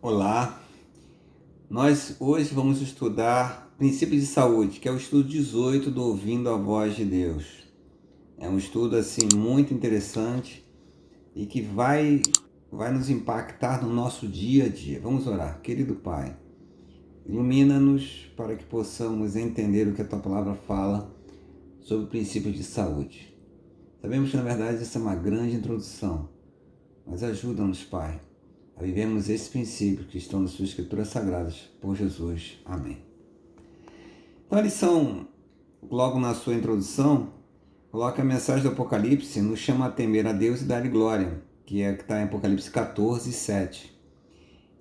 Olá, nós hoje vamos estudar princípios de saúde, que é o estudo 18 do Ouvindo a Voz de Deus. É um estudo assim muito interessante e que vai nos impactar no nosso dia a dia. Vamos orar. Querido Pai, ilumina-nos para que possamos entender o que a Tua Palavra fala sobre princípios de saúde. Sabemos que na verdade essa é uma grande introdução, mas ajuda-nos, Pai, a vivermos esses princípios que estão nas suas escrituras sagradas, por Jesus. Amém. Então a lição, logo na sua introdução, coloca a mensagem do Apocalipse, nos chama a temer a Deus e dar-lhe glória, que é que está em Apocalipse 14, 7.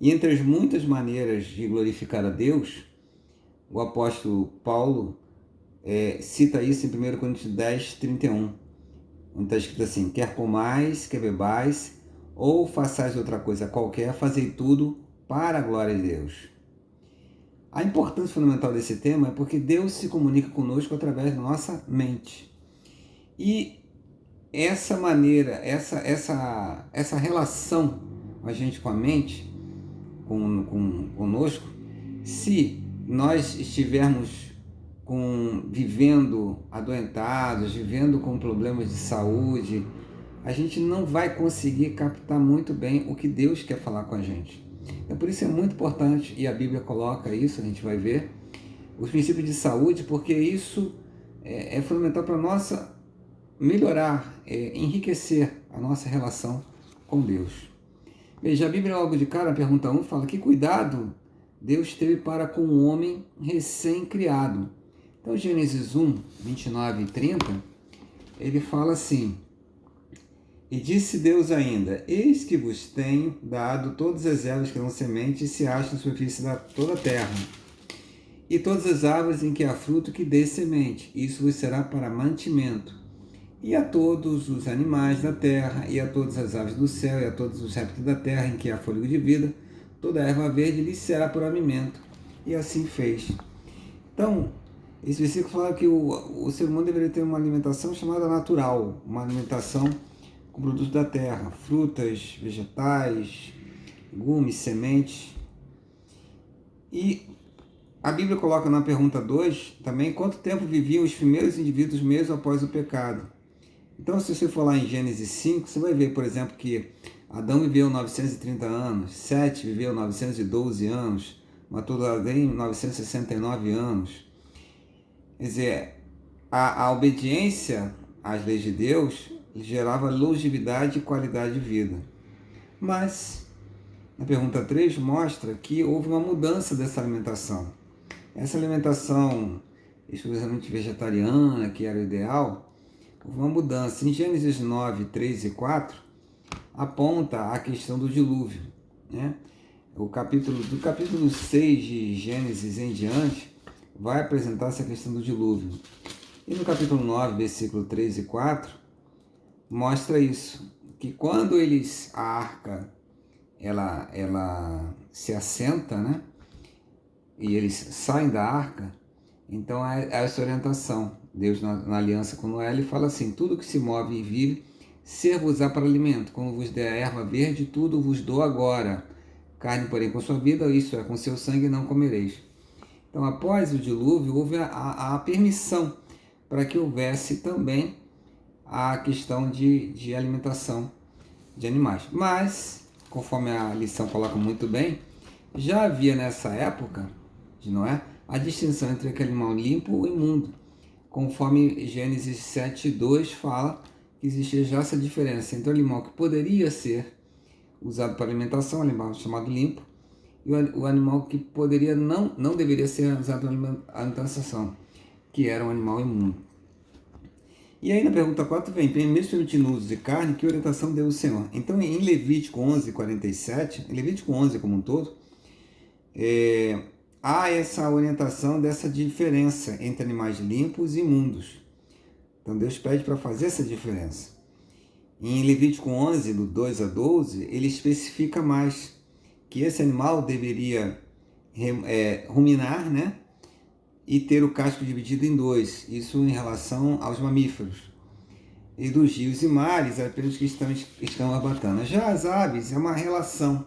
E entre as muitas maneiras de glorificar a Deus, o apóstolo Paulo cita isso em 1 Coríntios 10, 31, onde está escrito assim: quer comais, quer bebais, ou façais outra coisa qualquer, fazei tudo para a glória de Deus. A importância fundamental desse tema é porque Deus se comunica conosco através da nossa mente. E essa maneira, essa relação a gente com a mente, conosco, se nós estivermos vivendo adoentados, vivendo com problemas de saúde, a gente não vai conseguir captar muito bem o que Deus quer falar com a gente. Então, por isso é muito importante, e a Bíblia coloca isso, a gente vai ver, os princípios de saúde, porque isso é fundamental para nossa melhorar, enriquecer a nossa relação com Deus. Veja, a Bíblia logo de cara, pergunta 1, fala que cuidado Deus teve para com o homem recém-criado. Então, Gênesis 1, 29 e 30, ele fala assim: e disse Deus ainda: eis que vos tenho dado todas as ervas que dão semente e se acham na superfície de toda a terra, e todas as árvores em que há fruto que dê semente, isso vos será para mantimento. E a todos os animais da terra, e a todas as aves do céu, e a todos os répteis da terra em que há fôlego de vida, toda a erva verde lhes será por alimento. E assim fez. Então, esse versículo fala que o ser humano deveria ter uma alimentação chamada natural, uma alimentação com produtos da terra, frutas, vegetais, legumes, sementes. E a Bíblia coloca na pergunta 2 também quanto tempo viviam os primeiros indivíduos mesmo após o pecado. Então, se você for lá em Gênesis 5, você vai ver, por exemplo, que Adão viveu 930 anos, Sete viveu 912 anos, Matusalém 969 anos. Quer dizer, a obediência às leis de Deus gerava longevidade e qualidade de vida. Mas, na pergunta 3, mostra que houve uma mudança dessa alimentação. Essa alimentação exclusivamente vegetariana, que era o ideal, houve uma mudança. Em Gênesis 9, 3 e 4, aponta a questão do dilúvio. Né? Do capítulo 6 de Gênesis em diante, vai apresentar essa questão do dilúvio. E no capítulo 9, versículo 3 e 4, mostra isso, que quando a arca, ela se assenta, né? E eles saem da arca, então há essa orientação. Deus, na aliança com Noé, ele fala assim: tudo que se move e vive, ser-vos-á para alimento, como vos der a erva verde, tudo vos dou agora. Carne, porém, com sua vida, isso é, com seu sangue não comereis. Então, após o dilúvio, houve a permissão para que houvesse também a questão de alimentação de animais. Mas, conforme a lição coloca muito bem, já havia nessa época de Noé a distinção entre aquele animal limpo e imundo. Conforme Gênesis 7:2 fala que existia já essa diferença entre o animal que poderia ser usado para alimentação, animal chamado limpo, e o animal que poderia não deveria ser usado para alimentação, que era um animal imundo. E aí na pergunta 4 vem, mesmo permitindo o uso de carne, que orientação deu o Senhor? Então em Levítico 11, 47, em Levítico 11 como um todo, há essa orientação dessa diferença entre animais limpos e imundos. Então Deus pede para fazer essa diferença. Em Levítico 11, do 2 a 12, ele especifica mais que esse animal deveria ruminar, né? E ter o casco dividido em dois, isso em relação aos mamíferos. E dos rios e mares, apenas que estão abatando. Já as aves é uma relação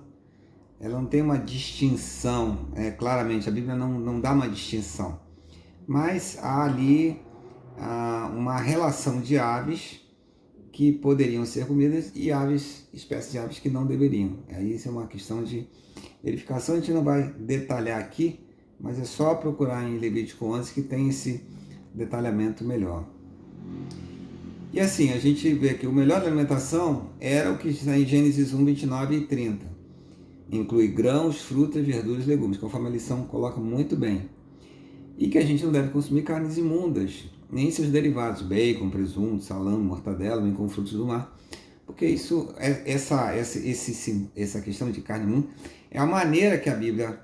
ela não tem uma distinção, claramente, a Bíblia não dá uma distinção, mas há ali uma relação de aves que poderiam ser comidas e espécies de aves que não deveriam. Aí isso é uma questão de verificação, a gente não vai detalhar aqui, mas é só procurar em Levítico 11 que tem esse detalhamento melhor. E assim, a gente vê que o melhor da alimentação era o que está em Gênesis 1, 29 e 30. Inclui grãos, frutas, verduras e legumes, conforme a lição coloca muito bem. E que a gente não deve consumir carnes imundas, nem seus derivados, bacon, presunto, salame, mortadela, bem como frutos do mar. Porque essa questão de carne imunda é a maneira que a Bíblia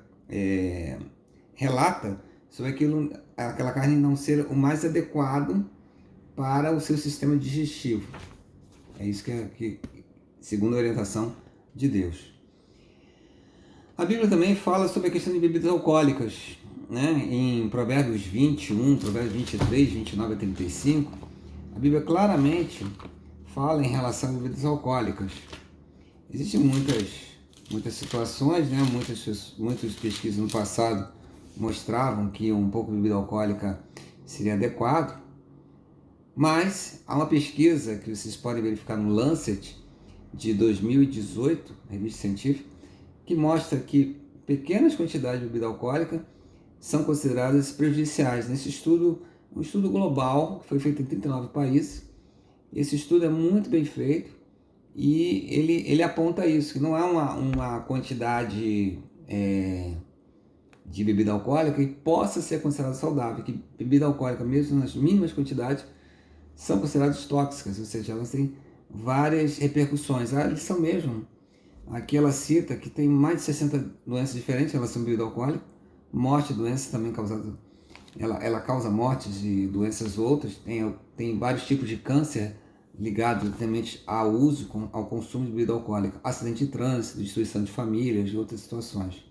relata sobre aquela carne não ser o mais adequado para o seu sistema digestivo. É isso que segundo a orientação de Deus. A Bíblia também fala sobre a questão de bebidas alcoólicas, né? Em Provérbios 21, Provérbios 23, 29 a 35, a Bíblia claramente fala em relação a bebidas alcoólicas. Existem muitas situações, né? Muitas pesquisas no passado mostravam que um pouco de bebida alcoólica seria adequado, mas há uma pesquisa que vocês podem verificar no Lancet de 2018, revista científica, que mostra que pequenas quantidades de bebida alcoólica são consideradas prejudiciais. Nesse estudo, um estudo global, que foi feito em 39 países, esse estudo é muito bem feito e ele aponta isso, que não há uma quantidade de bebida alcoólica que possa ser considerada saudável, que bebida alcoólica, mesmo nas mínimas quantidades, são consideradas tóxicas, ou seja, elas têm várias repercussões. A lição mesmo, aqui ela cita que tem mais de 60 doenças diferentes em relação à bebida alcoólica, morte, doenças também causadas, ela causa mortes de doenças outras, tem vários tipos de câncer ligados diretamente ao uso, ao consumo de bebida alcoólica, acidente de trânsito, destruição de famílias e outras situações.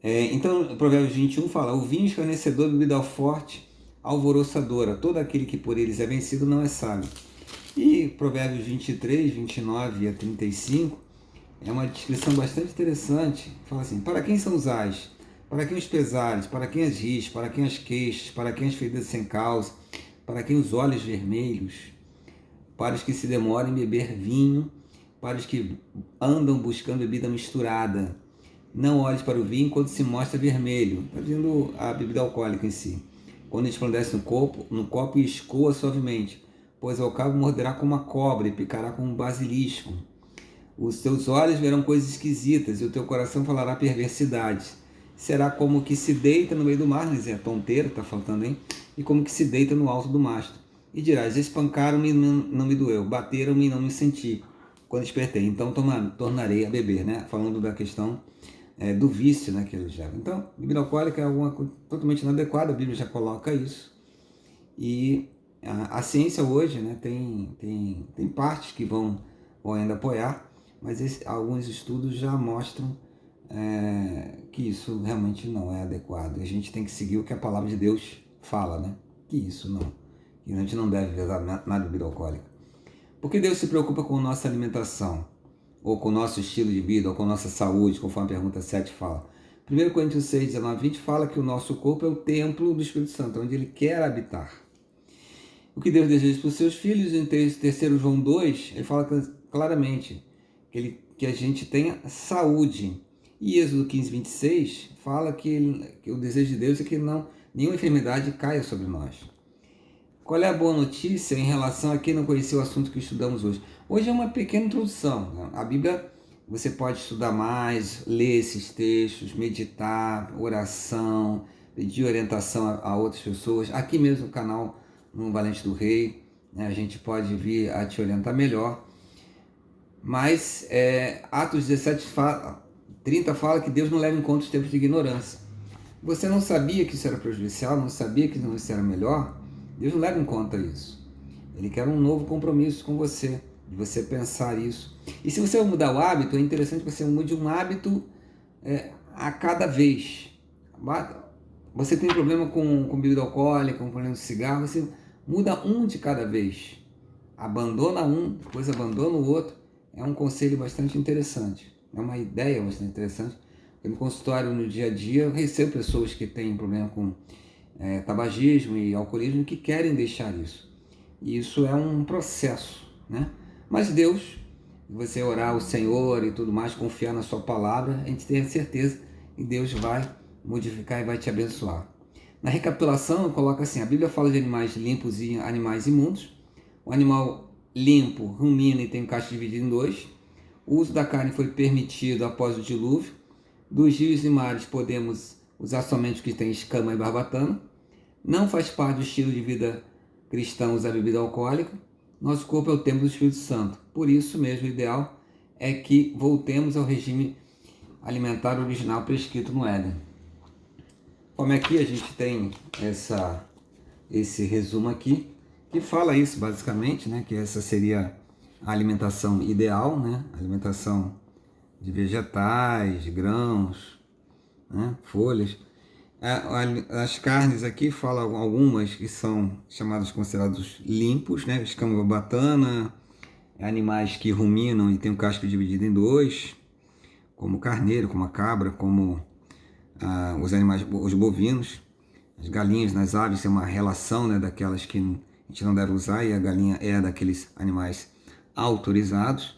Então, Provérbios 21 fala: o vinho escarnecedor, bebida forte, alvoroçadora, todo aquele que por eles é vencido não é sábio. E Provérbios 23, 29 a 35 é uma descrição bastante interessante. Fala assim: para quem são os ais? Para quem os pesares? Para quem as ris? Para quem as queixas? Para quem as feridas sem causa? Para quem os olhos vermelhos? Para os que se demoram em beber vinho? Para os que andam buscando bebida misturada? Não olhes para o vinho quando se mostra vermelho. Está dizendo a bebida alcoólica em si. Quando resplandece no copo e escoa suavemente, pois ao cabo morderá como uma cobra e picará como um basilisco. Os teus olhos verão coisas esquisitas e o teu coração falará perversidades. Será como que se deita no meio do mar, é tonteira, está faltando, hein? E como que se deita no alto do mastro. E dirás: espancaram-me e não me doeu, bateram-me e não me senti quando despertei, então tornarei a beber, né? Falando da questão do vício, né, que eles levam. Então, bebida alcoólica é algo totalmente inadequado, a Bíblia já coloca isso. E a ciência hoje, né, tem partes que vão ainda apoiar, mas alguns estudos já mostram que isso realmente não é adequado. A gente tem que seguir o que a palavra de Deus fala, né? Que isso não. Que a gente não deve usar nada de bebida alcoólica. Por que Deus se preocupa com a nossa alimentação? Ou com o nosso estilo de vida, ou com a nossa saúde, conforme a pergunta 7 fala? 1 Coríntios 6, 19, 20 fala que o nosso corpo é o templo do Espírito Santo, onde ele quer habitar. O que Deus deseja para os seus filhos, em 3 João 2, ele fala claramente que a gente tenha saúde. E Êxodo 15, 26 fala que o desejo de Deus é que nenhuma enfermidade caia sobre nós. Qual é a boa notícia em relação a quem não conheceu o assunto que estudamos hoje? Hoje é uma pequena introdução, né? A Bíblia você pode estudar mais, ler esses textos, meditar, oração, pedir orientação a outras pessoas. Aqui mesmo no canal, no Valente do Rei, né, a gente pode vir a te orientar melhor. Mas Atos 17, 30 fala que Deus não leva em conta os tempos de ignorância. Você não sabia que isso era prejudicial, não sabia que isso era melhor? Deus não leva em conta isso. Ele quer um novo compromisso com você, de você pensar isso. E se você mudar o hábito, é interessante que você mude um hábito a cada vez. Você tem problema com bebida alcoólica, com problema de cigarro, você muda um de cada vez. Abandona um, depois abandona o outro. É um conselho bastante interessante. É uma ideia bastante interessante. No consultório, no dia a dia, eu recebo pessoas que têm problema com tabagismo e alcoolismo que querem deixar isso. E isso é um processo, né? Mas Deus, você orar ao Senhor e tudo mais, confiar na sua palavra, a gente tem a certeza que Deus vai modificar e vai te abençoar. Na recapitulação, coloca assim, a Bíblia fala de animais limpos e animais imundos. O animal limpo rumina e tem o cacho dividido em dois. O uso da carne foi permitido após o dilúvio. Dos rios e mares podemos usar somente o que tem escama e barbatana. Não faz parte do estilo de vida cristão usar bebida alcoólica. Nosso corpo é o templo do Espírito Santo. Por isso mesmo, o ideal é que voltemos ao regime alimentar original prescrito no Éden. Como aqui a gente tem esse resumo aqui, que fala isso basicamente, né? Que essa seria a alimentação ideal, né? Alimentação de vegetais, grãos, né? Folhas. As carnes aqui falam algumas que são chamadas, considerados limpos, né? Escama batana, animais que ruminam e tem o casco dividido em dois, como o carneiro, como a cabra, como os animais, os bovinos, as galinhas, nas aves tem uma relação, né, daquelas que a gente não deve usar, e a galinha é daqueles animais autorizados.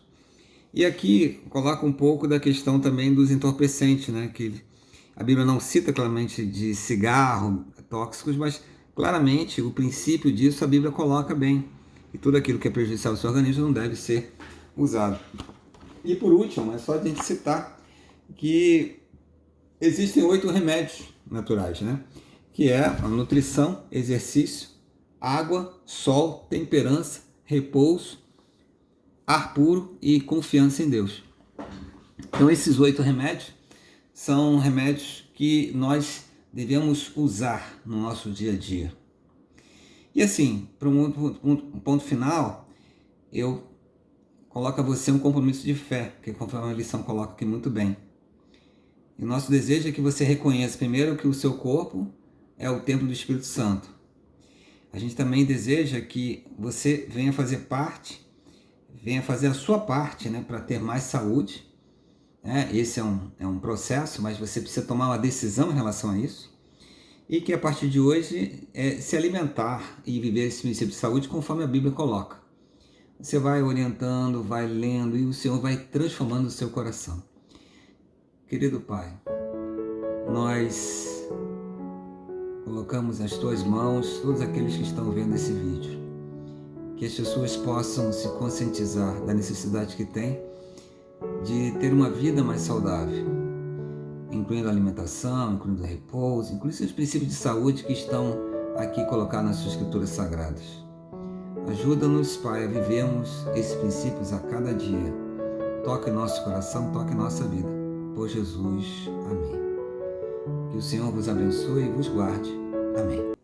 E aqui coloca um pouco da questão também dos entorpecentes, né, que a Bíblia não cita claramente de cigarro, tóxicos, mas claramente o princípio disso a Bíblia coloca bem. E tudo aquilo que é prejudicial ao seu organismo não deve ser usado. E por último, é só a gente citar que existem 8 remédios naturais, né? Que é a nutrição, exercício, água, sol, temperança, repouso, ar puro e confiança em Deus. Então esses 8 remédios são remédios que nós devemos usar no nosso dia a dia. E assim, para um ponto final, eu coloco a você um compromisso de fé, que conforme a lição coloca aqui muito bem. E o nosso desejo é que você reconheça primeiro que o seu corpo é o templo do Espírito Santo. A gente também deseja que você venha fazer parte, venha fazer a sua parte, né, para ter mais saúde. Esse é um processo, mas você precisa tomar uma decisão em relação a isso. E que a partir de hoje se alimentar e viver esse princípio de saúde conforme a Bíblia coloca. Você vai orientando, vai lendo e o Senhor vai transformando o seu coração. Querido Pai, nós colocamos nas Tuas mãos todos aqueles que estão vendo esse vídeo. Que as pessoas possam se conscientizar da necessidade que tem de ter uma vida mais saudável, incluindo a alimentação, incluindo o repouso, incluindo os princípios de saúde que estão aqui colocados nas Suas Escrituras Sagradas. Ajuda-nos, Pai, a vivermos esses princípios a cada dia. Toque nosso coração, toque nossa vida. Por Jesus. Amém. Que o Senhor vos abençoe e vos guarde. Amém.